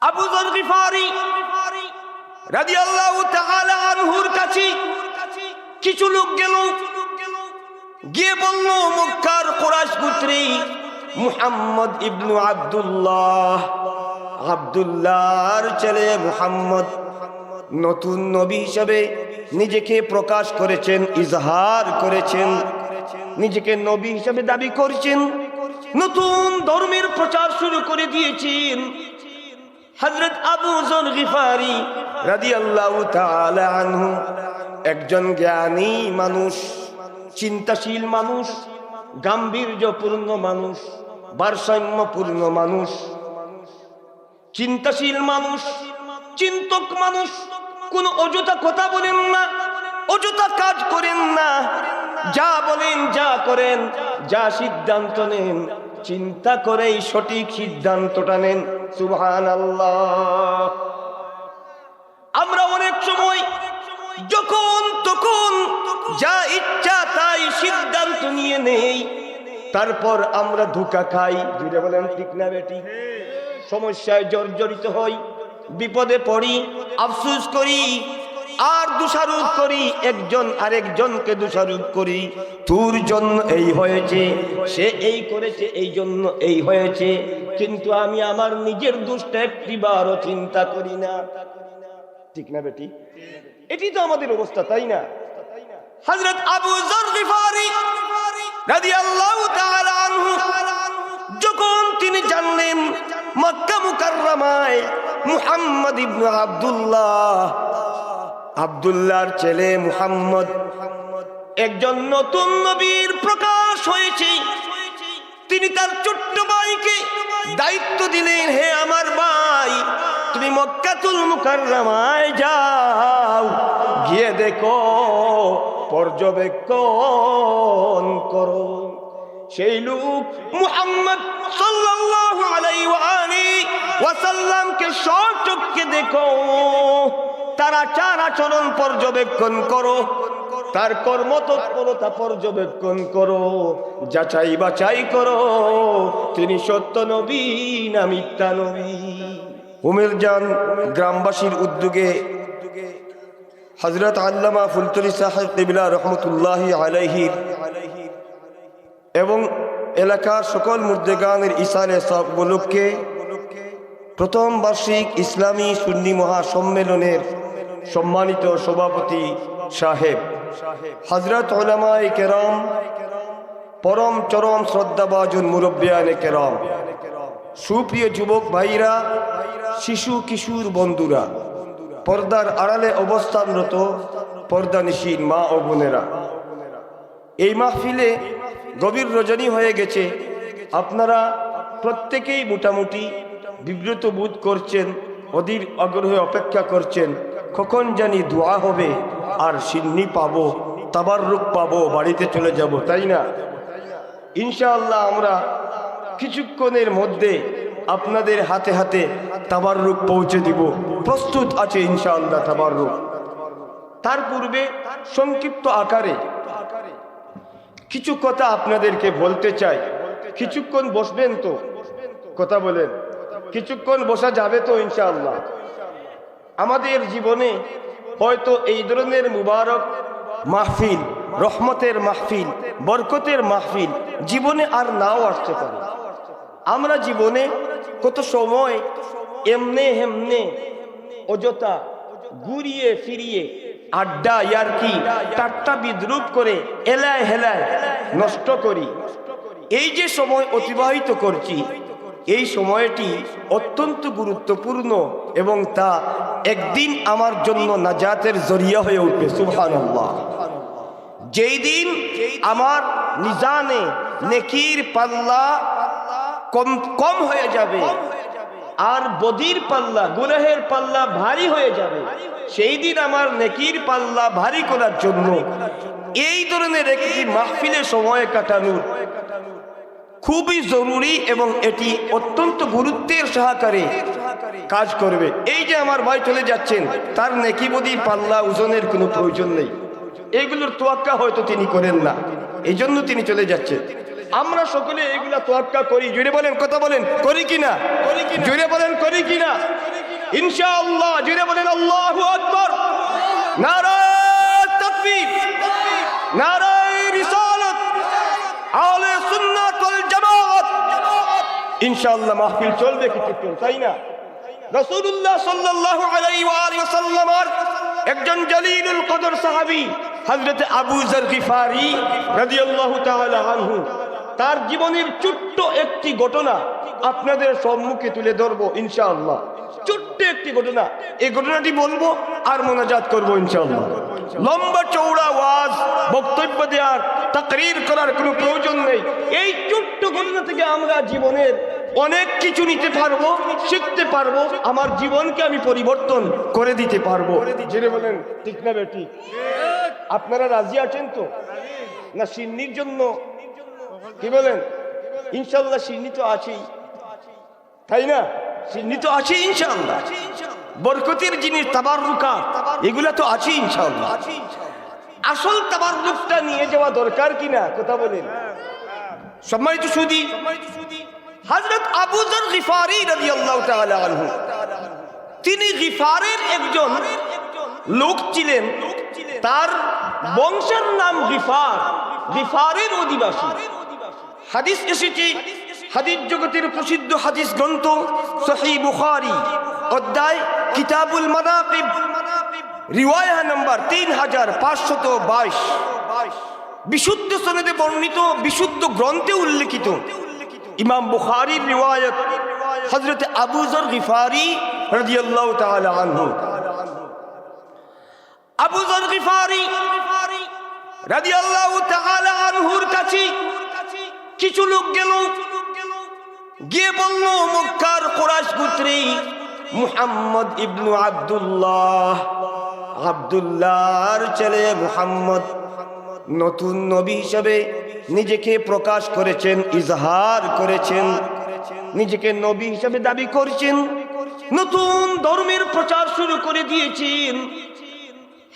আবু যর গিফারি রাদিয়াল্লাহু তাআলা আনহুর কাছে কিছু লোক গেল, গিয়ে বলল, মক্কার কুরাইশ গোত্রী মুহাম্মদ ইবনু আব্দুল্লাহ, আব্দুল্লাহর ছেলে মুহাম্মদ নতুন নবী হিসেবে নিজেকে প্রকাশ করেছেন, ইজহার করেছেন, নিজেকে নবী হিসেবে দাবি করছেন, নতুন ধর্মের প্রচার শুরু করে দিয়েছেন। হযরত আবু যর গিফারি রাদিয়াল্লাহু তাআলা আনহু একজন জ্ঞানী মানুষ, চিন্তাশীল মানুষ, গাম্ভীর্যপূর্ণ মানুষ, ভারসাম্যপূর্ণ মানুষ, চিন্তাশীল মানুষ, চিন্তক মানুষ। কোন অযথা কথা বলেন না, অযথা কাজ করেন না, যা বলেন, যা করেন, যা সিদ্ধান্ত নেন, চিন্তা করেই সঠিক সিদ্ধান্তটা নেন। সুবহানাল্লাহ। আমরা অনেক সময় যখন তখন যা ইচ্ছা তাই সিদ্ধান্ত নিয়ে নেই, তারপর আমরা ধোঁকা খাই। জুড়ে বলেন ঠিক না বেটি? সমস্যায় জর্জরিত হই, বিপদে পড়ি, আফসোস করি, আর দোষারোপ করি, একজন আরেকজনকে দোষারোপ করি। তোর জন্য এই হয়েছে, সে এই করেছে, এই জন্য এই হয়েছে, কিন্তু আমি আমার নিজের দোষটা একটিবারও চিন্তা করি না। ঠিক না বেটি? এটি তো আমাদের অবস্থা, তাই না? হযরত আবু যর গিফারি রাদিয়াল্লাহু তাআলা আনহু যখন তিনি জানলেন মক্কা মুকাররমায় মুহাম্মদ ইবনে আব্দুল্লাহ, আব্দুল্লাহর ছেলে মুহাম্মদ একজন নতুন নবীর প্রকাশ হয়েছে, তিনি তার ছোট্ট ভাইকে দায়িত্ব দিলেন, হে আমার ভাই, তুমি মক্কাতুল মুকাররমায় যাও, গিয়ে দেখো, পর্যবেক্ষণ করো। সেই লোক মুহাম্মদ সাল্লাল্লাহু আলাইহি ওয়াসাল্লামকে সচক্ষে দেখো, তার আচার আচরণ পর্যবেক্ষণ করো, তার কর্মতৎপরতা পর্যবেক্ষণ করো, যাচাই বাছাই করো, তিনি সত্য নবী না মিথ্যা নবী। উমের জান গ্রামবাসীর উদ্যোগে হযরত আল্লামা ফুলতলি সাহেব কিবলা রহমতুল্লাহি আলাইহি এবং এলাকার সকল মুর্দেগানের ইসালে সব উপলক্ষে প্রথম বার্ষিক ইসলামী সুন্নি মহাসম্মেলনের সম্মানিত সভাপতি সাহেব, হযরত উলামায়ে কেরাম, পরম চরম শ্রদ্ধাভাজন মুরব্বিয়ানে কেরাম, সুপ্রিয় যুবক ভাইরা, শিশু কিশোর বন্ধুরা, পর্দার আড়ালে অবস্থানরত পর্দানিশীন মা ও বোনেরা, এই মাহফিলে গভীর রজনী হয়ে গেছে। আপনারা প্রত্যেকেই মোটামুটি বিব্রত বোধ করছেন, অধীর আগ্রহে অপেক্ষা করছেন, কখন জানি দোয়া হবে আর সিন্নি পাবো, তাবাররুক পাবো, বাড়িতে চলে যাব, তাই না? ইনশাআল্লাহ আমরা কিছুক্ষণের মধ্যে আপনাদের হাতে হাতে তাবাররুক পৌঁছে দিব, প্রস্তুত আছে ইনশাআল্লাহ তাবাররুক। তার পূর্বে সংক্ষিপ্ত আকারে কিছু কথা আপনাদেরকে বলতে চাই। কিছুক্ষণ বসবেন তো? কথা বলেন, কিছুক্ষণ বসা যাবে তো ইনশাআল্লাহ? আমাদের জীবনে হয়তো এই ধরনের মুবারক মাহফিল, রহমতের মাহফিল, বরকতের মাহফিল জীবনে আর নাও আসতে পারে। আমরা জীবনে কত সময় এমনে হেমনে অযথা ঘুরিয়ে ফিরিয়ে আড্ডা, ইয়ারকি, ঠাট্টা বিদ্রুপ করে এলায় হেলায় নষ্ট করি। এই যে সময় অতিবাহিত করছি, এই সময়টি অত্যন্ত গুরুত্বপূর্ণ এবং তা একদিন আমার জন্য নাজাতের জরিয়া হয়ে উঠবে। সুবহানাল্লাহ। যেই দিন আমার মিজানে নেকির পাল্লা কম হয়ে যাবে আর বদির পাল্লা, গুনাহের পাল্লা ভারী হয়ে যাবে, সেই দিন আমার নেকির পাল্লা ভারী করার জন্য এই ধরনের একটি মাহফিলে সময় কাটানোর খুবই জরুরি এবং এটি অত্যন্ত গুরুত্বের সহকারে কাজ করবে। এই যে আমার ভাই চলে যাচ্ছেন, তার নেকি বদির পাল্লা ওজনের কোনো প্রয়োজন নেই, এগুলোর তোয়াক্কা হয়তো তিনি করেন না, এই জন্য তিনি চলে যাচ্ছেন। আমরা সকলে এগুলা তোয়াক্কা করি। জুড়ে বলেন, কথা বলেন, করি কিনা? জুড়ে বলেন, করি কিনা? ইনশাআল্লাহ। জুড়ে বলেন আল্লাহু আকবার। নারায়ে তাকবীর, নারায়ে রিসালাত, আহলে সুন্নাত ওয়াল জামাত। ইনশাআল্লাহ মাহফিল চলবে কিছুক্ষণ, তাই না? রাসূলুল্লাহ সাল্লাল্লাহু আলাইহি ওয়া আলিহি ওয়াসাল্লামের একজন জলিলুল কদর সাহাবী হযরত আবু যর গিফারি রাদিয়াল্লাহু তাআলা আনহু, তার জীবনের ছোট্ট একটি ঘটনা আপনাদের সম্মুখে তুলে ধরবো ইনশাআল্লাহ। ছোট্ট একটি ঘটনা, এই ঘটনাটি বলবো আর মোনাজাত করবো ইনশাআল্লাহ। লম্বা চৌড়া ওয়াজ বক্তব্য দেওয়ার, তাকরীর করার কোনো প্রয়োজন নেই। এই ছোট্ট ঘটনা থেকে আমরা জীবনের অনেক কিছু নিতে পারবো, শিখতে পারবো, আমার জীবনকে আমি পরিবর্তন করে দিতে পারবো। জেনে বলেন ঠিক না বেটি? আপনারা রাজি আছেন তো? না সিন্নির জন্য কি বলেন? ইনশাআল্লাহ সিন্নি তো আছেই, তাই না? সিন্নি তো আছে ইনশাআল্লাহ। বরকতের জিনিস তাবাররুকা এগুলা তো আছে ইনশাআল্লাহ। আসল তাবাররুকটা নিয়ে যাওয়া দরকার কিনা কথা বলেন? সম্মানিত সুধী, হযরত আবু যর গিফারি রাদিয়াল্লাহু তাআলা আনহু, তিনি গিফারের একজন লোক ছিলেন। তার বংশের নাম গিফার, গিফারের অধিবাসী। হাদিস এসেছে, হাদিস জগতের প্রসিদ্ধ হাদিস গ্রন্থ সহিহ বুখারী অধ্যায় কিতাবুল মানাকিব, রিওয়ায়া নম্বর 3522, বিশুদ্ধ সনদে বর্ণিত, বিশুদ্ধ গ্রন্থে উল্লেখিত। ইমাম বুখারীর রিওয়ায়াত, হযরত আবু যর গিফারি রাদিয়াল্লাহু তাআলা আনহু। আবু যর গিফারি রাদিয়াল্লাহু তাআলা আনহুর কাছে কিছু লোক গেল, গিয়ে বলল, মক্কার কুরাইশ গোত্রে মুহাম্মদ ইবনু আব্দুল্লাহ, আব্দুল্লাহর ছেলে মুহাম্মদ নতুন নবী হিসেবে নিজেকে প্রকাশ করেছেন, ইজহার করেছেন, নিজেকে নবী হিসেবে দাবি করছেন, নতুন ধর্মের প্রচার শুরু করে দিয়েছেন।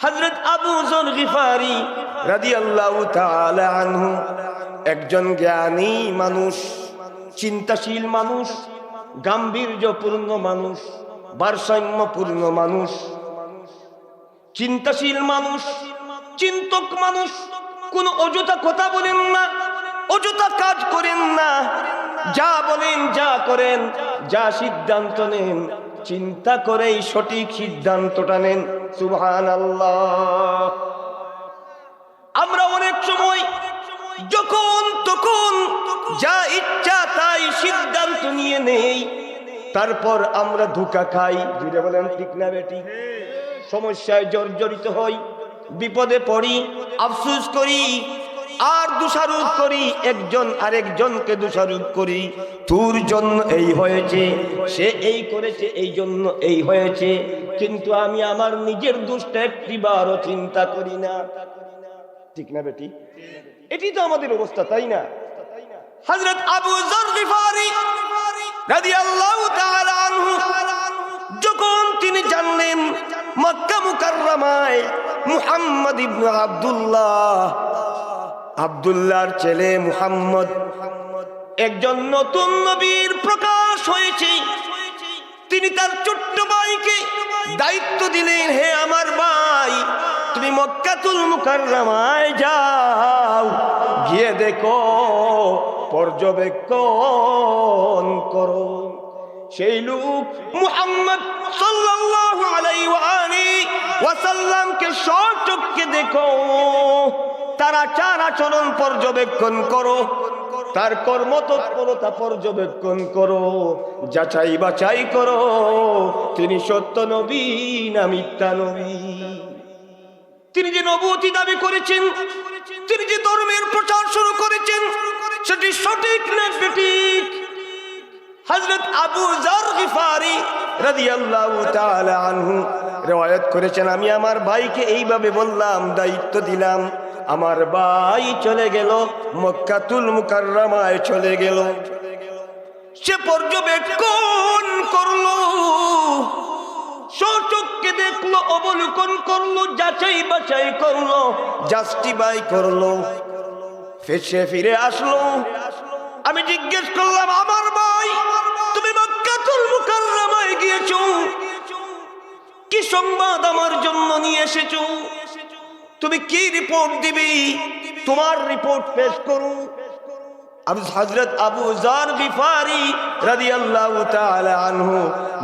হযরত আবু যর গিফারি রাদিয়াল্লাহু তাআলা আনহু একজন জ্ঞানী মানুষ, চিন্তাশীল মানুষ, গাম্ভীর্যপূর্ণ মানুষ, ভারসাম্যপূর্ণ মানুষ, চিন্তাশীল মানুষ, চিন্তক মানুষ। কোন অযথা কথা বলেন না, অযথা কাজ করেন না, যা বলেন, যা করেন, যা সিদ্ধান্ত নেন, চিন্তা করেই সঠিক সিদ্ধান্তটা নেন। সুবহানাল্লাহ। আমরা অনেক সময় যখন তখন যা ইচ্ছা তাই সিদ্ধান্ত নিয়ে নেই, তারপর আমরা ধোঁকা খাই। জুড়ে বলেন ঠিক না বেটি? সমস্যায় জর্জরিত হই, বিপদে পড়ি, আফসোস করি, আর দোষারোপ করি, একজন আরেকজনকে দোষারোপ করি। তোর জন্য এই হয়েছে, সে এই করেছে, এই জন্য এই হয়েছে, কিন্তু আমি আমার নিজের দোষটা একটিবারও চিন্তা করি না। ঠিক না বেটি? এটি তো আমাদের অবস্থা, তাই না? হযরত আবু যর গিফারি রাদিয়াল্লাহু তাআলা আনহু যখন তিনি জানলেন মক্কা মুকাররমায় মুহাম্মদ ইবনে আব্দুল্লাহ, আব্দুল্লাহর ছেলে মুহাম্মদ একজন নতুন নবীর প্রকাশ হয়েছে, তিনি তার ছোট্ট ভাইকে দায়িত্ব দিলেন, হে আমার ভাই, তুমি মক্কাতুল মুকাররমায় যাও, গিয়ে দেখো, পর্যবেক্ষণ করো। সেই লোক মুহাম্মদ সাল্লাল্লাহু আলাইহি ওয়াসাল্লামকে সচক্ষে দেখো, তার আচার আচরণ পর্যবেক্ষণ করো, তার কর্মতৎপরতা পর্যবেক্ষণ করো, যাচাই বাছাই করো, তিনি সত্য নবী না মিথ্যা নবী। তিনি যে নবুয়তি দাবি করেছেন, তিনি যে ধর্মের প্রচার শুরু করেছেন, সেটি সঠিক না বেঠিক? হযরত আবু যর গিফারি রাদিয়াল্লাহু তাআলা আনহু riwayat করেছেন, আমি আমার ভাইকে এইভাবে বললাম, দায়িত্ব দিলাম, আমার ভাই চলে গেল মক্কাতুল মুকাররমায়, চলে গেল, সে পর্যবেক্ষণ করলো, সচক্ষে দেখলো, অবলোকন করলো, যাচাই বাছাই করলো, জাস্টিফাই করলো, সে ফিরে আসলো। আমি জিজ্ঞেস করলাম, আমার ভাই, তুমি মক্কাতুল মুকাররমায় গিয়েছো, সংবাদ আমার জন্য নিয়ে এসেছো? তুমি কি রিপোর্ট দিবি? তোমার রিপোর্ট পেশ করো। হযরত আবু যার গিফারি রাদিয়াল্লাহু তাআলা আনহু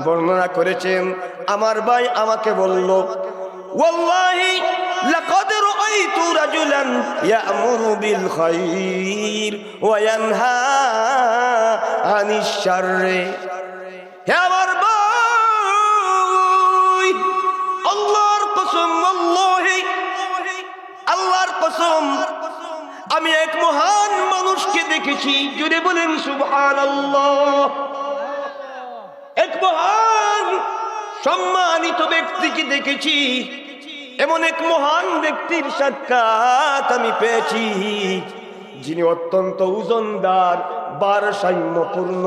বর্ণনা করেছেন, আমার ভাই আমাকে বলল, ওয়াল্লাহি লাকাদ রাআইতু রাজুলান ইয়া'মুরু বিল খায়র ওয়া ইয়ানহা আনিশ শাররি। হে আমার ভাই, আল্লাহর কসম, ওয়াল্লাহি, আল্লাহর কসম, আমি এক মহান মানুষকে দেখেছি। জুড়ে বলেন সুবহানাল্লাহ। এক মহান সম্মানিত ব্যক্তিকে দেখেছি। এমন এক মহান ব্যক্তির সাক্ষাৎ আমি পেয়েছি, যিনি অত্যন্ত ওজনদার, ভারসাম্যপূর্ণ,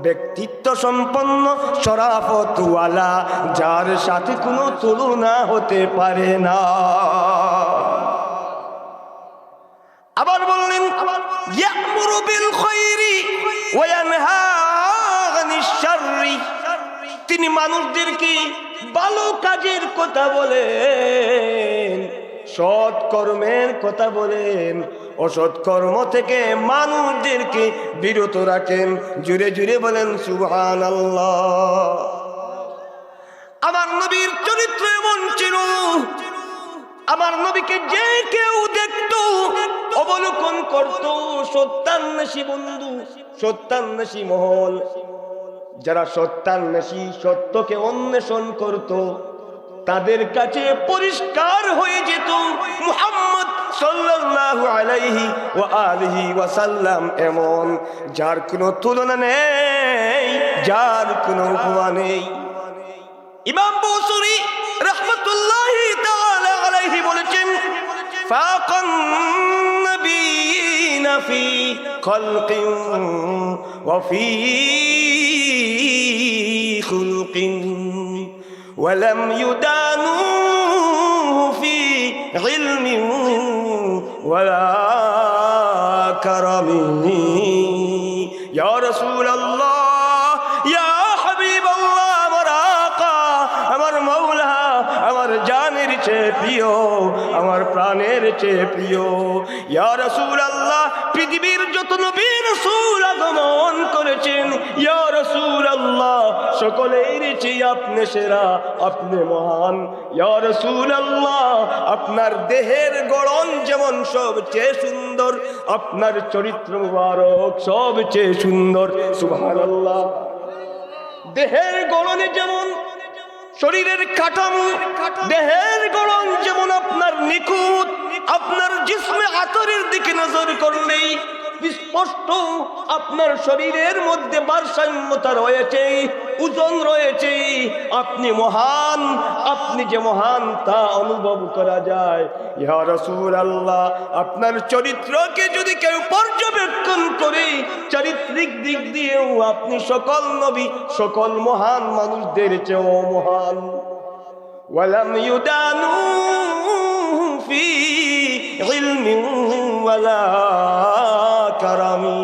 ব্যক্তিত্ব সম্পন্ন, শরাফতওয়ালা, যার সাথে কোনো তুলনা হতে পারে না। আবার বললেন, ইয়া'মুরু বিল খায়রি ওয়া ইয়ানহা আনিশ শাররি। তিনি মানুষদেরকে ভালো কাজের কথা বলেন, সৎ কর্মের কথা বলেন, অসৎ কর্ম থেকে মানুষদেরকে বিরত রাখেন। জুড়ে জুড়ে বলেন সুবহানাল্লাহ। আমার নবীর চরিত্র এমন ছিল, আমার নবীকে যে কেউ দেখতো, অবলোকন করত, সত্যান্বেষী বন্ধু, সত্যান্বেষী মহল, যারা সত্যান্বেষী, সত্যকে অন্বেষণ করত, তাদের কাছে পরিষ্কার হয়ে যেত মুহাম্মদ সাল্লাল্লাহু আলাইহি ওয়া আলিহি ওয়াসাল্লাম এমন, যার কোনো তুলনা নেই, যার কোনো উপমা নেই। ইমাম বুসুরি রাহমাতুল্লাহি তাআলা আলাইহি বলেছেন, ফাকান নবিয়িনা ফি খালকিন ওয়া ফি খুলকিন ওয়া লাম ইউদানুহু ফি ইলমিন ওয়ালা কারামিন। ইয়া রাসূলুল্লাহ, ইয়া হাবিবাল্লাহ, আমার আকা, আমার মাওলা, আমার জানের চেয়ে প্রিয়, আমার প্রাণের চেয়ে প্রিয়। ইয়া রাসূলুল্লাহ, পৃথিবীর যত নবী রাসূল আগমন করেছেন, ইয়া রাসূলুল্লাহ, সকলের চেয়ে আপনি সেরা, আপনি মহান। ইয়া রাসূলুল্লাহ, আপনার দেহের গড়ন যেমন সবচেয়ে সুন্দর, আপনার চরিত্র মুবারক সবচেয়ে সুন্দর। সুবহানাল্লাহ। দেহের গড়নে যেমন, শরীরের কাঠামো, দেহের গড়ন যেমন আপনার নিখুঁত, আপনার জিসমে আতরের দিকে নজর করলেই স্পষ্ট আপনার শরীরের মধ্যে ভারসাম্যতা রয়েছে, ওজন রয়েছে। আপনি মহান, আপনি যে মহান তা অনুভব করা যায়। ইয়া রাসূলুল্লাহ, আপনার চরিত্রকে যদি কেউ পর্যবেক্ষণ করে, চারিত্রিক দিক দিয়েও আপনি সকল নবী, সকল মহান মানুষদের চেয়েও মহান। ওয়ালাম ইউদানু ফি ইলমিন ওয়ালা কারামি।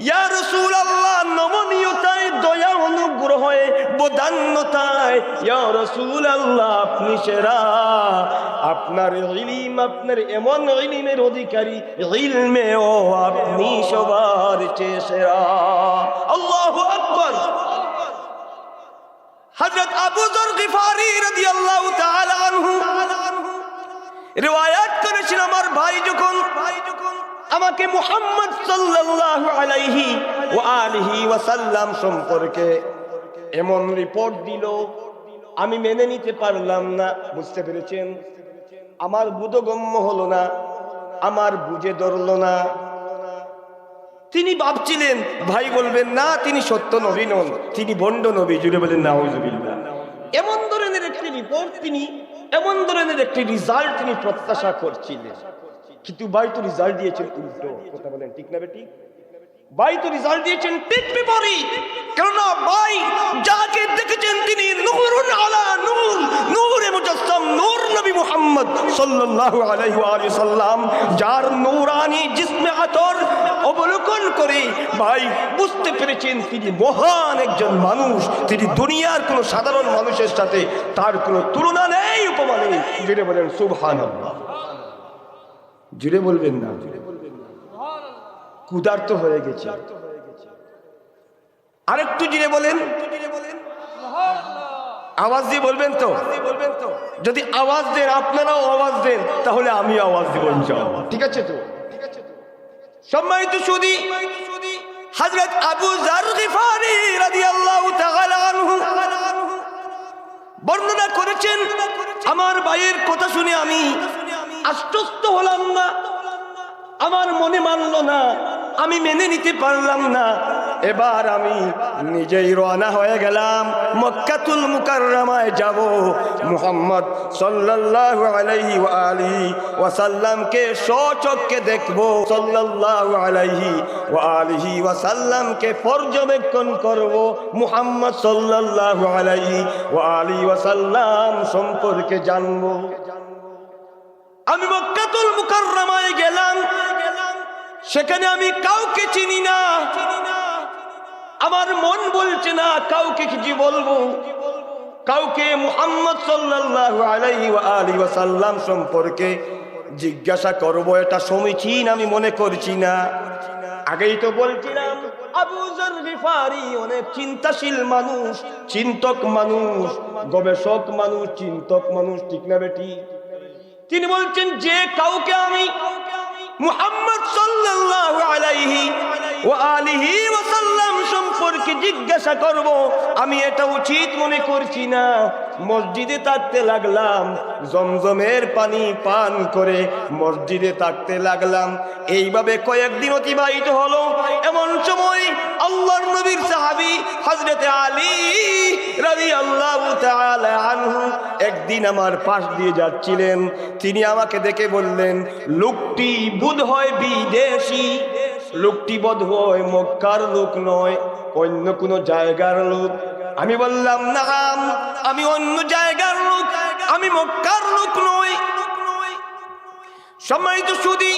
ইয়া রাসূলুল্লাহ, নমনীয়তায়, দয়া, অনুগ্রহে, বদান্যতায়, ইয়া রাসূলুল্লাহ, আপনি সেরা। আপনার ইলম, আপনার এমন ইলমের অধিকারী, ইলমেও আপনি সবার চেয়ে সেরা। আল্লাহু আকবার। হযরত আবু যর গিফারি রাদিয়াল্লাহু তাআলা আনহু রিওয়ায়াত করেছেন, আমার ভাই যখন আমাকে মুহাম্মদ সাল্লাল্লাহু আলাইহি ওয়া আলিহি ওয়াসাল্লাম সম্পর্কে এমন রিপোর্ট দিল, আমি মেনে নিতে পারলাম না। বুঝতে পেরেছেন? আমার বোধগম্য হলো না, আমার বুঝে ধরলো না। তিনি ভাবছিলেন ভাই বলবেন না তিনি সত্য নবী নন, তিনি ভণ্ড নবী। জুড়ে বলেন নাউযুবিল্লাহ। এমন ধরনের একটি রিপোর্ট, তিনি এমন ধরনের একটি রেজাল্ট তিনি প্রত্যাশা করছিলেন, কিন্তু ভাই তো রেজাল্ট দিয়েছেন উল্টো। কথা বলেন ঠিক না বেটি? ভাই তো রেজাল্ট দিয়েছেন ঠিক বিপরীত। কেননা ভাই যাকে দেখেছেন তিনি নূরুন আলা নূর, নূরে মুজাসসাম, নূর নবী মুহাম্মদ সাল্লাল্লাহু আলাইহি ওয়া সাল্লাম, যার নূরানি জিসমে আতর অবলোকন করে ভাই বুঝতে পেরেছেন তিনি মহান একজন মানুষ, তিনি দুনিয়ার কোনো সাধারণ মানুষের সাথে তার কোনো তুলনা নেই, উপমা নেই। জুড়ে বলেন সুবহানাল্লাহ। জুড়ে বলবেন না? ক্ষুধার্ত হয়ে গেছে। আরেকটু জুড়ে বলেন, আওয়াজ দিয়ে বলবেন তো? যদি আওয়াজ দেন, আপনারাও আওয়াজ দেন, তাহলে আমি আওয়াজ দিব ইনশাআল্লাহ। ঠিক আছে তো? সম্মানিত সুধী, হযরত আবু যার গিফারি রাদিয়াল্লাহু তাআলা আনহু বর্ণনা করেছেন, আমার ভাইয়ের কথা শুনে আমি আশ্বস্ত হলাম না, আমার মনে মানল না, আমি মেনে নিতে পারলাম না। এবার আমি নিজেই রওনা হয়ে গেলাম, মক্কাতুল মুকাররমায় যাব, মুহাম্মদ সাল্লাল্লাহু আলাইহি ওয়া আলিহি ওয়াসাল্লামকে স্বচক্ষে দেখব, সাল্লাল্লাহু আলাইহি ওয়া আলিহি ওয়াসাল্লামকে পর্যবেক্ষণ করব, মুহাম্মদ সাল্লাল্লাহু আলাইহি ওয়া আলিহি ওয়াসাল্লাম সম্পর্কে জানব। আমি মক্কাতুল মুকাররমায় গেলাম, সেখানে আমি কাউকে চিনি না, আমার মন বলছে না কাউকে কিছু বলবো, কাউকে মুহাম্মদ সাল্লাল্লাহু আলাইহি ওয়া আলিহি ওয়াসাল্লাম সম্পর্কে জিজ্ঞাসা করব, এটা সমীচীন আমি মনে করছি না। আগেই তো বলছিলাম আবু যার গিফারি অনেক চিন্তাশীল মানুষ, চিন্তক মানুষ, গবেষক মানুষ, চিন্তক মানুষ, ঠিক না বেটি? তিনি বলছেন যে কাউকে আমি মুহাম্মদ সাল্লাল্লাহু আলাইহি ওয়া আলিহি ওয়াসাল্লাম সম্পর্কে জিজ্ঞাসা করব, আমি এটা উচিত মনে করছি না। মসজিদে থাকতে লাগলাম, জমজমের পানি পান করে মসজিদে থাকতে লাগলাম। এইভাবে কয়েকদিন অতিবাহিত হলো। এমন সময় আল্লাহর নবীর সাহাবী হযরতে আলী রাদিয়াল্লাহু তাআলা আনহু একদিন আমার পাশ দিয়ে যাচ্ছিলেন। তিনি আমাকে দেখে বললেন, লোকটি বোধহয় বিদেশী, লোকটি বোধহয় মক্কার লোক নয়, অন্য কোনো জায়গার লোক। আমি বললাম, নাম, আমি অন্য জায়গার লোক, আমি মক্কার লোক নই। সম্মানিত সুধী,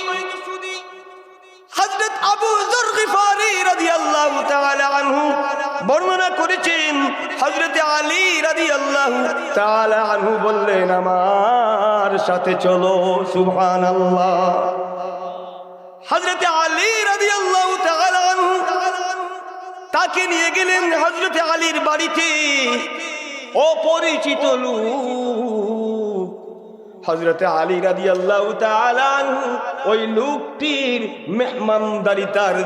হযরত আবু যার গিফারি রাদিয়াল্লাহু তাআলা আনহু বর্ণনা করেছেন, হযরত আলী রাদিয়াল্লাহু তাআলা আনহু বললেন, আমার সাথে চলো। সুবহানাল্লাহ। হযরত আলী রাদিয়াল্লাহু তাআলা আনহু তাকে নিয়ে গেলেন হযরত আলীর বাড়িতে। অপরিচিত লোক হযরত আলী রাদিয়াল্লাহু তাআলা আনহু ওই লোকটির মেহমানদারিতার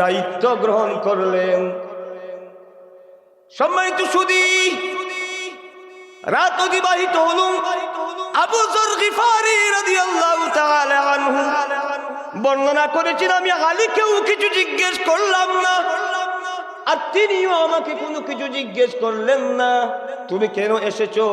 দায়িত্ব গ্রহণ করলেন। সম্মানিত সুধী, রাত অতিবাহিত হল। আবু যার গিফারি রাদিয়াল্লাহু তাআলা আনহু বর্ণনা করেছেন, আমি আলীকেও কিছু জিজ্ঞেস করলাম না, আর তিনিও আমাকে কোনো কিছু জিজ্ঞেস করলেন না। তুমি কেন এসেছো,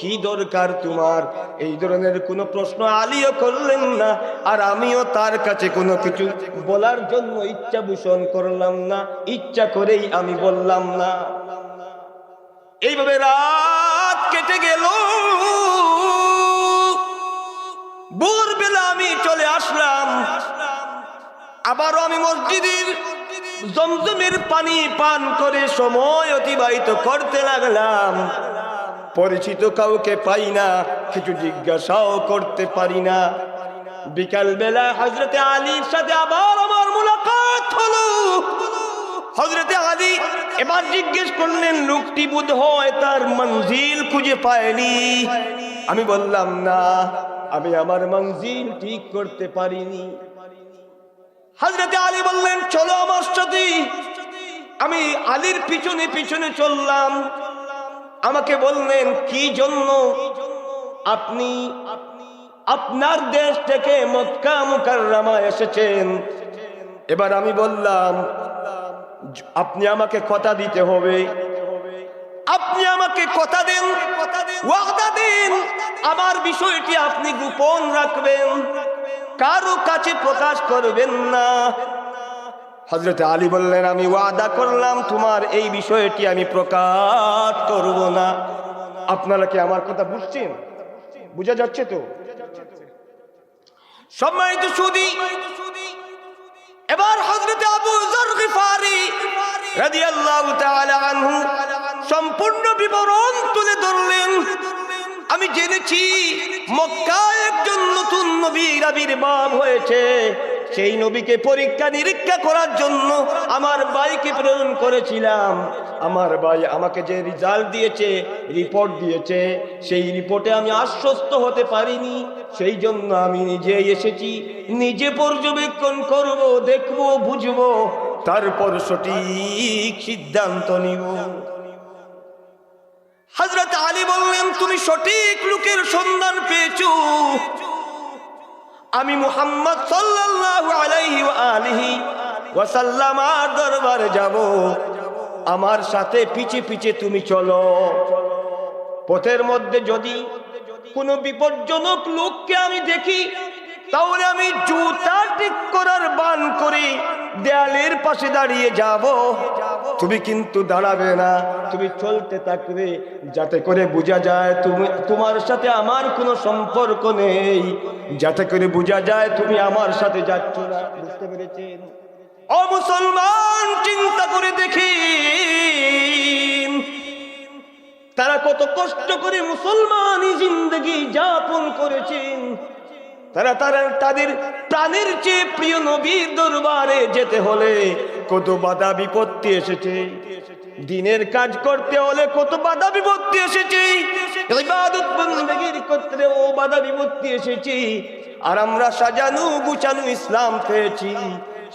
কি দরকার তোমার, এই ধরনের কোনো প্রশ্ন আলীও করলেন না, আর আমিও তার কাছে কোনো কিছু বলার জন্য ইচ্ছা পোষণ করলাম না, ইচ্ছা করেই আমি বললাম না। এইভাবে রাত কেটে গেল। ভোরবেলা আমি চলে আসলাম। আবারও আমি মসজিদের জমজমের পানি পান করে সময় অতিবাহিত করতে লাগলাম। পরিচিত কাউকে পাই না, কিছু জিজ্ঞাসাও করতে পারি না। বিকাল বেলা হযরতে আলীর সাথে আবার আমার মুলাকাত হলো। হযরতে আলী এবার জিজ্ঞেস করলেন, লোকটি বোধ হয় তার মঞ্জিল খুঁজে পায়নি। আমি বললাম, না, আমি আমার মঞ্জিল ঠিক করতে পারিনি। হযরতে আলী বললেন, চলো আমার সাথে। আমি আলীর পিছনে পিছনে চললাম। আমাকে বললেন, কি জন্য আপনি আপনার দেশ থেকে মক্কা মুকাররমা এসেছেন? এবার আমি বললাম, আপনি আমাকে কথা দিতে হবে, আপনি আমাকে কথা দেন, ওয়াদা দিন, আমার বিষয়টি আপনি গোপন রাখবেন, কারো কাছে প্রকাশ করবেন না। হযরত আলী বললেন, আমি ওয়াদা করলাম তোমার এই বিষয়টি আমি প্রকাশ করব না। আপনারা কি আমার কথা বুঝছেন? বুঝা যাচ্ছে তো? সম্মানিত সুধী, এবার হযরত আবু যর গিফারি রাদিয়াল্লাহু তাআলা আনহু সম্পূর্ণ বিবরণ তুলে ধরলেন। আমি জেনেছি মক্কায় একজন নতুন নবীর আবির্ভাব হয়েছে। সেই নবীকে পরীক্ষা নিরীক্ষা করার জন্য আমার ভাইকে প্রেরণ করেছিলাম। আমার ভাই আমাকে যে রেজাল্ট দিয়েছে, রিপোর্ট দিয়েছে, সেই রিপোর্টে আমি আশ্বস্ত হতে পারিনি। সেই জন্য আমি নিজে এসেছি, নিজে পর্যবেক্ষণ করব, দেখব, বুঝব, তারপর সঠিক সিদ্ধান্ত নিব। হযরত আলী বললেন, তুমি সঠিক লোকের সন্ধান পেয়েছো। আমি মুহাম্মদ সাল্লাল্লাহু আলাইহি ওয়া আলিহি ওয়াসাল্লাম দরবারে যাব, আমার সাথে পিছে পিছে তুমি চলো। পথের মধ্যে যদি কোনো বিপজ্জনক লোককে আমি দেখি, তাহলে আমি জুতা ঠিক করার বান করি দেয়ালের পাশে দাঁড়িয়ে যাব। তুমি কিন্তু দাঁড়াবে না, তুমি চলতে থাকবে, যাতে করে বোঝা যায় তোমার সাথে আমার কোনো সম্পর্ক নেই, যাতে করে বোঝা যায় তুমি আমার সাথে যাচ্ছ না। বুঝতে পেরেছেন? ও মুসলমান, চিন্তা করে দেখি তারা কত কষ্ট করে মুসলমানি জিন্দেগি যাপন করেছেন। তারা তাদের প্রাণের চেয়ে প্রিয় নবীর দরবারে যেতে হলে কত বাধা বিপত্তি এসেছে, দিনের কাজ করতে হলে কত বাধা বিপত্তি এসেছে, ইবাদত বন্দেগীর করতে ও বাধা বিপত্তি এসেছে। আর আমরা সাজানো গুছানো ইসলাম পেয়েছি,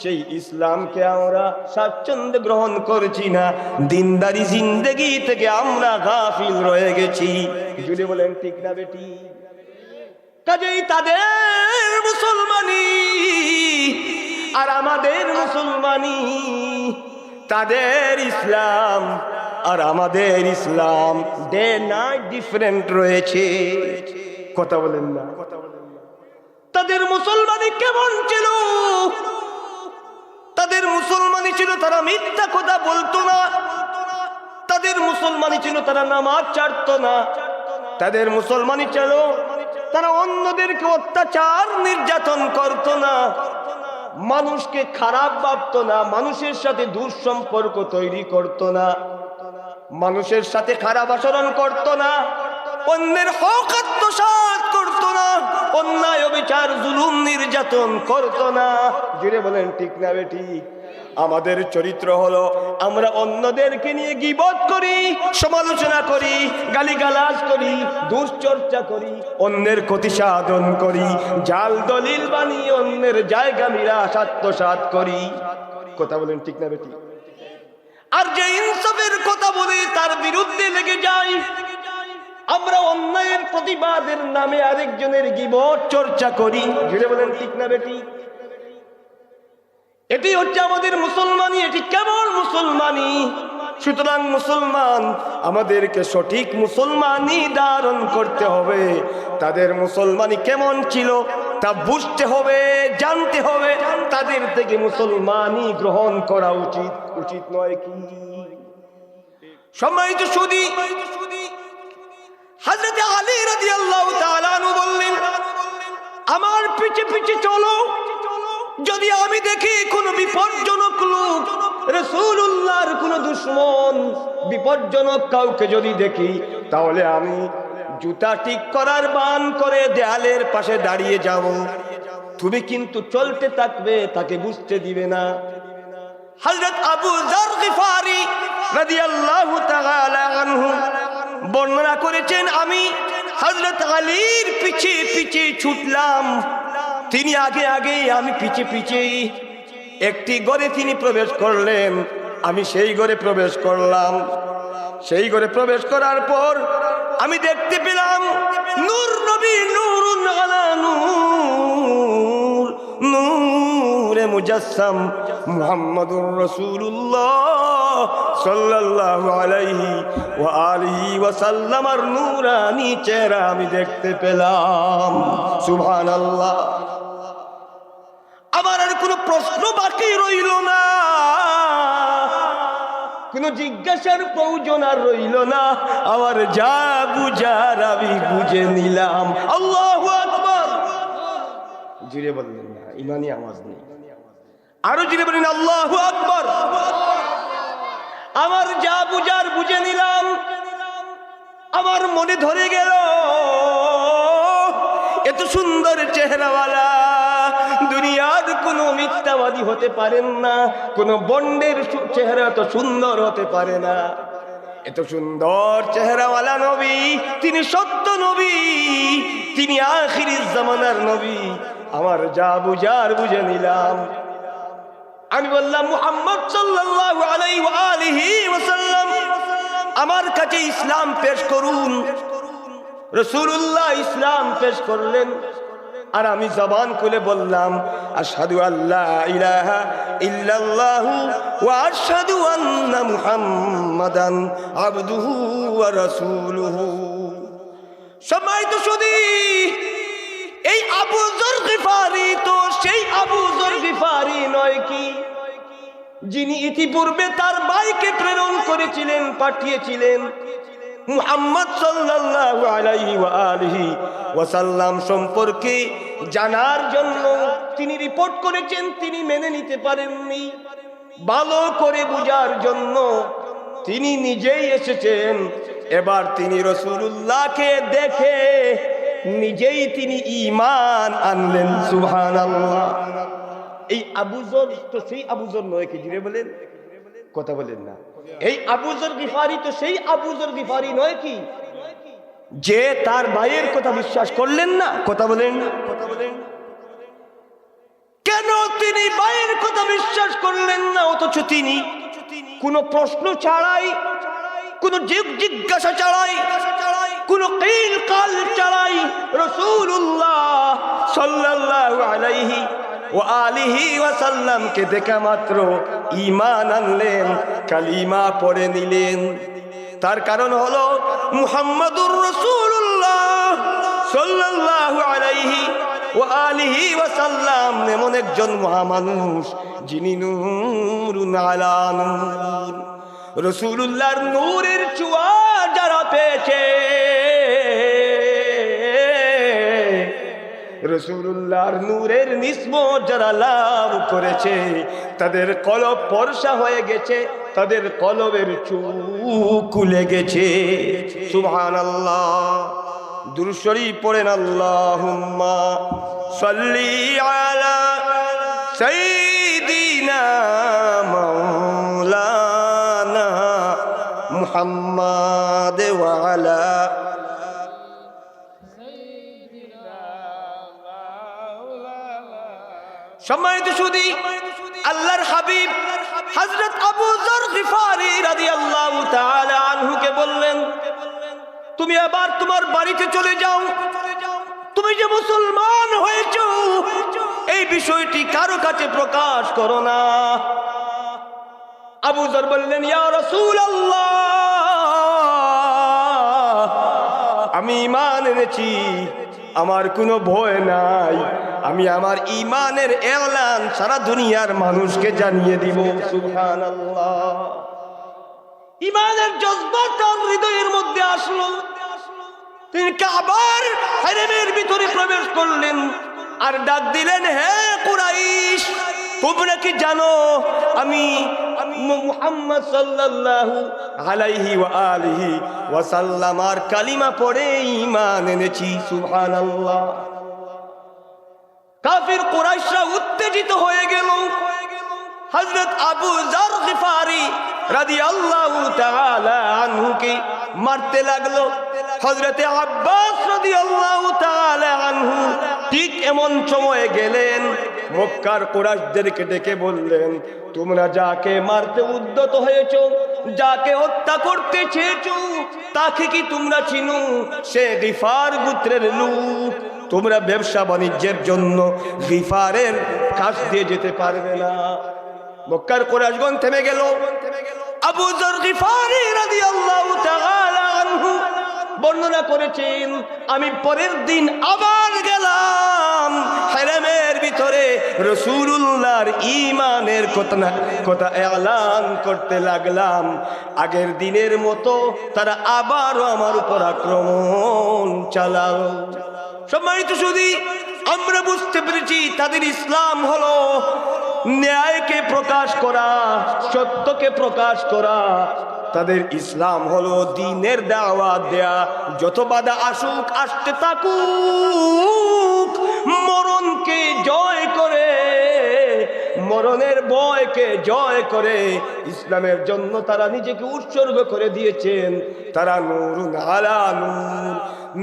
সেই ইসলামকে আমরা স্বাচ্ছন্দ্যে গ্রহণ করছি না। দিনদারি জিন্দেগি থেকে আমরা গাফিল রয়ে গেছি। জুড়ে বলেন ঠিক না বেটি? কাজেই তাদের মুসলমানি আর আমাদের মুসলমানি, তাদের ইসলাম আর আমাদের ইসলাম ডে নাইট ডিফারেন্ট রয়েছে। কথা বলেন না? তাদের মুসলমানি কেমন ছিল? তাদের মুসলমানি ছিল তারা মিথ্যা কথা বলতো না। তাদের মুসলমানি ছিল তারা নামাজ ছাড়তো না। তাদের মুসলমানি ছিল তারা অন্যদেরকে অত্যাচার নির্যাতন করতো না, মানুষকে খারাপ ভাবতো না, মানুষের সাথে দুঃসম্পর্ক তৈরি করতো না, মানুষের সাথে খারাপ আচরণ করতো না, অন্যের হক আত্মসাৎ করতো না, অন্যায় অবিচার জুলুম নির্যাতন করতো না। জুড়ে বলেন ঠিক না বেটি? আমাদের চরিত্র হলো আমরা অন্যদেরকে নিয়ে গীবত করি, সমালোচনা করি, গালিগালাজ করি, দুশ্চর্চা করি, অন্যের ক্ষতি সাধন করি, জাল দলিল বানিয়ে অন্যের জায়গা মিরাস আত্মসাৎ করি। কথা বলেন ঠিক না বেটি? আর যে ইনসাফের কথা বলে তার বিরুদ্ধে লেগে যায়, আমরা অন্যায়ের প্রতিবাদের নামে আরেকজনের গীবত চর্চা করি। জুড়ে বলেন ঠিক না বেটি? এটি হচ্ছে আমাদের মুসলমানি। এটি কেমন মুসলমানি? সুতরাং মুসলমান আমাদেরকে সঠিক মুসলমানি ধারণ করতে হবে। তাদের মুসলমানি কেমন ছিল তা বুঝতে হবে, জানতে হবে, তাদের থেকে মুসলমানি গ্রহণ করা উচিত, উচিত নয় কি? সম্মানিত সুধী, হযরত আলী রাদিয়াল্লাহু তাআলা আনহু বললেন, আমার পিছে পিছে চলো। যদি আমি দেখি কোন বিপজ্জনক লোক, রাসূলুল্লাহর কোন দুশমন, বিপজ্জনক কাউকে যদি দেখি, তাহলে আমি জুতা ঠিক করার বান করে দেয়ালের পাশে দাঁড়িয়ে যাব। তুমি কিন্তু চলতে থাকবে, তাকে বুঝতে দিবে না। হযরত আবু যর গিফারি রাদিয়াল্লাহু তাআলা আনহু বর্ণনা করেছেন, আমি হযরত আলীর পিছে পিছে ছুটলাম, তিনি আগে আগে, আমি পিছে পিছে। একটি ঘরে তিনি প্রবেশ করলেন, আমি সেই ঘরে প্রবেশ করলাম। সেই ঘরে প্রবেশ করার পর আমি দেখতে পেলাম নূর নবী, নূরুন আলা নূর, নূরে মুজাসসাম মুহাম্মাদুর রাসূলুল্লাহ সাল্লাল্লাহু আলাইহি ওয়া আলিহি ওয়া সাল্লামার নূরানি চেহারা আমি দেখতে পেলাম। সুবহানাল্লাহ। আমার আর কোনো প্রশ্ন বাকি রইল না, কোনো জিজ্ঞাসার প্রয়োজন আর রইল না। আমার যা বুঝার আমি বুঝে নিলাম। আল্লাহু আকবার। জুড়ে বললেন না? ইমানি আওয়াজ নেই। আরো জোরে বলেন আল্লাহু আকবার। আমার যা বুঝার বুঝে নিলাম, আমার মনে ধরে গেল এত সুন্দর চেহারাওয়ালা দুনিয়ার কোনো মিথ্যাবাদী হতে পারেন না, কোনো বন্ডের চেহারা তো সুন্দর হতে পারে না। এত সুন্দর চেহারাওয়ালা নবী, তিনি সত্য নবী, তিনি আখিরির জামানার নবী। আমার যা বুঝার বুঝে নিলাম। আমি বললাম মুহাম্মদ সাল্লাল্লাহু আলাইহি ওয়া আলিহি ওয়াসাল্লাম আমার কাছে ইসলাম পেশ করুন। রাসূলুল্লাহ ইসলাম পেশ করলেন, আর আমি জবান খুলে বললাম আশহাদু আল্লা ইলাহা ইল্লাল্লাহু ওয়া আশহাদু আন্না মুহাম্মাদান আবদুহু ওয়া রাসূলুহু। সম্মানিত সুধী, এই আবু যর গিফারি তো সেই আবু যর গিফারি নয় কি, যিনি ইতিপূর্বে তার ভাইকে প্রেরণ করেছিলেন, পাঠিয়েছিলেন মুহাম্মদ সাল্লাল্লাহু আলাইহি ওয়া আলিহি ওয়াসাল্লাম সম্পর্কে জানার জন্য। তিনি রিপোর্ট করেছেন, তিনি মেনে নিতে পারেননি। ভালো করে বুঝার জন্য তিনি নিজেই এসেছেন। এবার তিনি রাসূলুল্লাহকে দেখে নিজেই তিনি ঈমান আনলেন। সুবহানাল্লাহ। এই আবু যর তো সেই আবু যর নয় কি? জুড়ে বলেন, কথা বলেন না। এই আবু যর গিফারি তো সেই আবু যর গিফারি নয় কি, যে তার ভাইয়ের কথা বিশ্বাস করলেন না? কথা বলেন না, কথা বলেন। কেন তিনি ভাইয়ের কথা বিশ্বাস করলেন না? অথচ তিনি কোনো প্রশ্ন ছাড়াই, কোনো জিজ্ঞাসা ছাড়াই, কোনো কিল কাল ছাড়াই রাসূলুল্লাহ সাল্লাল্লাহু আলাইহি ও আলিহি ওয়াসাল্লামকে দেখা মাত্র ঈমান আনলেন, কালিমা পড়ে নিলেন। তার কারণ হলো মুহাম্মাদুর রাসূলুল্লাহ সাল্লাল্লাহু আলাইহি ও আলিহি ওয়াসাল্লাম এমন একজন মহামানুষ, যিনি নূরুন আলা নূর। রাসূলুল্লাহর নূরের ছোঁয়া যারা পেয়েছে, রাসূলুল্লাহর নূরের নিসবত যারা লাভ করেছে, তাদের কলব ফর্সা হয়ে গেছে, তাদের কলবের চোখ খুলে গেছে। সুবহানাল্লাহ। দুরূদ শরীফ পড়েন, আল্লাহুম্মা সাল্লি আলা সাইয়্যিদিনা মাওলানা মুহাম্মাদ ওয়া আলা। সম্মানিত সুধী, আল্লাহর হাবিব হযরত আবু যর গিফারি রাদিয়াল্লাহু তাআলা আনহুকে বললেন, তুমি আবার তোমার বাড়িতে চলে যাও। তুমি যে মুসলমান হয়েছো এই বিষয়টি কারো কাছে প্রকাশ করো না। আবু যর বললেন, ইয়া রাসূলুল্লাহ, আমি ঈমান এনেছি, আমার কোনো ভয় নাই, আমি আমার ঈমানের এলান সারা দুনিয়ার মানুষকে জানিয়ে দিব। সুবহানাল্লাহ। ঈমানের জজবা তার হৃদয়ের মধ্যে আসলো। তিনি কাবার হারেমের ভিতরে প্রবেশ করলেন আর ডাক দিলেন, হে কুরাইশ, তোমরা কি জানো আমি মুহাম্মদ সাল্লাল্লাহু আলাইহি ওয়া আলিহি ওয়াসাল্লাম আর কালিমা পড়ে ঈমান এনেছি। সুবহানাল্লাহ। কাফির কুরাইশরা উত্তেজিত হয়ে গেল। হযরত আবু যর গিফারি রাদিয়াল্লাহু তাআলা আনহুকে মারতে লাগলো। হযরতে আব্বাস রাদিয়াল্লাহু তাআলা আনহু ঠিক এমন সময়ে গেলেন, মক্কার কুরাইশদেরকে ডেকে বললেন, তোমরা যাকে মারতে উদ্যত হয়েছো, যাকে হত্যা করতে চেয়েছো, তাকে কি তোমরা চিনো? সে গিফার গোত্রের লোক। তোমরা ব্যবসা বাণিজ্যের জন্য গিফারের কাছ দিয়ে যেতে পারবে না। মক্কার কুরাইশগণ থেমে গেল। আবু যর গিফারি রাদিয়াল্লাহু তাআলা আনহু বর্ণনা করেছেন, আমি পরের দিন আবার গেলাম হারামের ভিতরে, রাসূলুল্লাহর ঈমানের কথা এলান করতে লাগলাম। আগের দিনের মতো তারা আবারও আমার উপর আক্রমণ চালালো। সম্মানিত সুধী, আমরা বুঝতে পেরেছি তাদের ইসলাম হলো ন্যায়কে প্রকাশ করা, সত্যকে প্রকাশ করা। তাদের ইসলাম হলো দ্বীনের দাওয়াত দেয়া। যত বাধা আসুক, আসতে থাকুক, মরণকে জয় করে, মরণের ভয়কে জয় করে ইসলামের জন্য তারা নিজেকে উৎসর্গ করে দিয়েছেন। তারা নূরুন আলা নূর,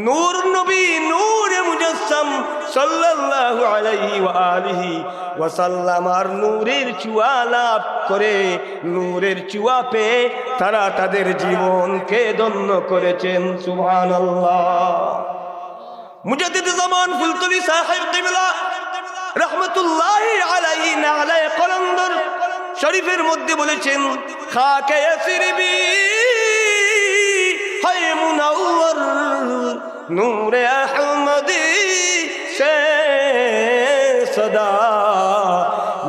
নূর নবী নূরে মুজাসসাম সাল্লাল্লাহু আলাইহি ওয়া আলিহি ওয়াসাল্লাম আর নূরের চুয়া লাভ করে, নূরের চুয়া পেয়ে তারা তাদের জীবনকে ধন্য করেছেন। সুবহানাল্লাহ। মুজাদ্দিদ জামান ফুলতলি সাহেব কিবলা রহমতুল্লাহি আলাইহি নালায়ে কলন্দর শরীফের মধ্যে বলেছেন, খাকে ইয়াসরিবি হায় মুনাওয়ার নূরে আহমদি সে সদা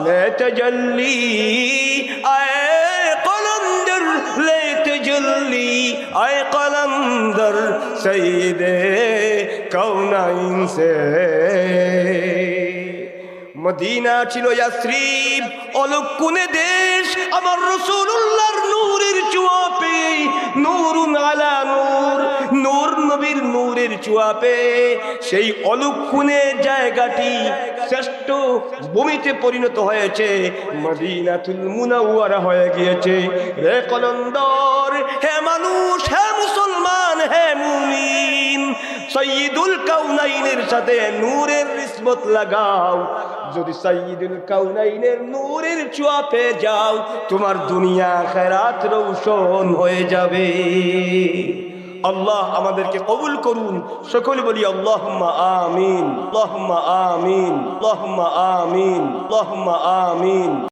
লে তাজাল্লি আয়ে কলন্দর লে তাজাল্লি আয়ে কলন্দর সৈয়দে কৌনাইন সে। মদিনা ছিল ইয়াসরিব, অলক্ষণে দেশ। আমার রাসূলুল্লাহর নূরের ছোঁয়া পেয়ে, নূরুন আলা নূর, নূর নবীর নূরের ছোঁয়া পেয়ে সেই অলক্ষণে জায়গাটি শ্রেষ্ঠ ভূমিতে পরিণত হয়েছে, মদিনাতুল মুনাওয়ারা হয়ে গিয়েছে। রে কলন্দর, হে মানুষ, হে মুসলমান, হে মুমিন, সাইয়্যিদুল কাউনাইনের সাথে নূরের নিসবত লাগাও। যদি সাইয়্যিদুল কাউনাইনের নূরের ছোঁয়া পেয়ে যাও, তোমার দুনিয়া আখিরাত রৌশন হয়ে যাবে। আল্লাহ আমাদেরকে কবুল করুন। সকলে বলি আল্লাহুম্মা আমিন, আল্লাহুম্মা আমিন, আল্লাহুম্মা আমিন, আল্লাহুম্মা আমিন।